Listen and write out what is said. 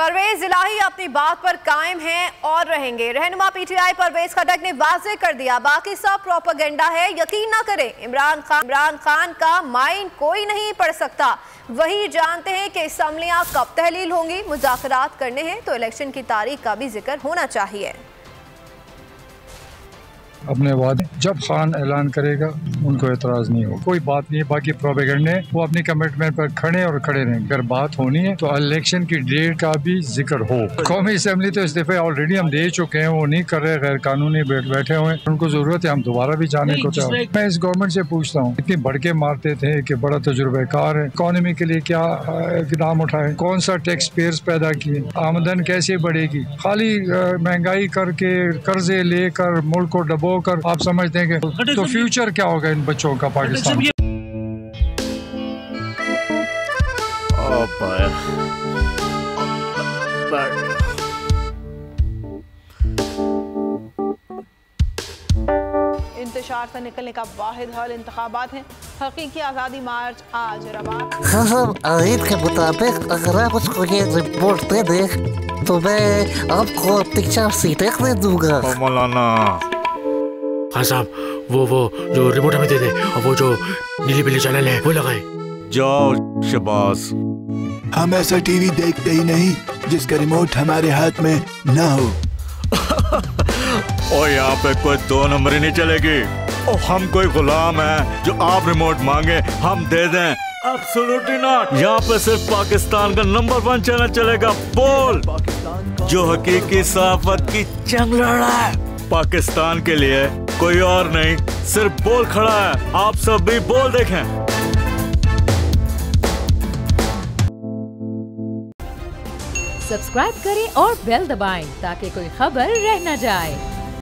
परवेज इलाही अपनी बात पर कायम हैं और रहेंगे। रहनुमा पीटीआई परवेज खटक ने वाज़ेह कर दिया, बाकी सब प्रोपेगेंडा है, यकीन ना करें। इमरान खान का माइंड कोई नहीं पढ़ सकता। वही जानते हैं कि असम्बलियां कब तहलील होंगी। मुज़ाकरात करने हैं तो इलेक्शन की तारीख का भी जिक्र होना चाहिए। अपने वादे जब खान ऐलान करेगा उनको एतराज नहीं हो, कोई बात नहीं है। बाकी प्रोपेगेंडे वो अपनी कमिटमेंट पर खड़े और खड़े रहें। अगर बात होनी है तो इलेक्शन की डेट का भी जिक्र हो। कौमी असेंबली तो इस दफे ऑलरेडी हम दे चुके हैं, वो नहीं कर रहे, गैर कानूनी बैठे हुए हैं। उनको जरूरत है हम दोबारा भी जाने को चाहते। मैं इस गवर्नमेंट से पूछता हूँ, इतनी बढ़के मारते थे कि बड़ा तजुर्बेकार है, इकोनॉमी के लिए क्या इकदाम उठाए, कौन सा टैक्स पेयर्स पैदा किए, आमदन कैसे बढ़ेगी। खाली महंगाई करके कर्जे लेकर मुल्क को डबो कर आप समझते हैं कि तो फ्यूचर क्या होगा इन बच्चों का पाकिस्तान। इंतशार से निकलने का वाहिद हल इंतखाबात हैं। हकीकी आज़ादी मार्च आज रवा। हाँ, आयत के मुताबिक अगर आप उसको ये रिपोर्ट दे दे तो मैं आपको 3-4 सीटें दे दूंगा। मौलाना हाँ साहब, वो जो रिमोट हमें दे दे और वो जो नीली पीली चैनल है वो लगाए। जाओ शबाज। हम ऐसा टीवी देखते ही नहीं जिसका रिमोट हमारे हाथ में ना हो। और यहाँ पे कोई 2 नंबर ही नहीं चलेगी। और हम कोई गुलाम है जो आप रिमोट मांगे हम दे दें? Absolutely not. यहाँ पे सिर्फ पाकिस्तान का नंबर 1 चैनल चलेगा, बोल, जो हकीकी सहाफत की जंग लड़ रहा है। पाकिस्तान के लिए कोई और नहीं, सिर्फ बोल खड़ा है। आप सब भी बोल देखें। सब्सक्राइब करें और बेल दबाएं ताकि कोई खबर रह न जाए।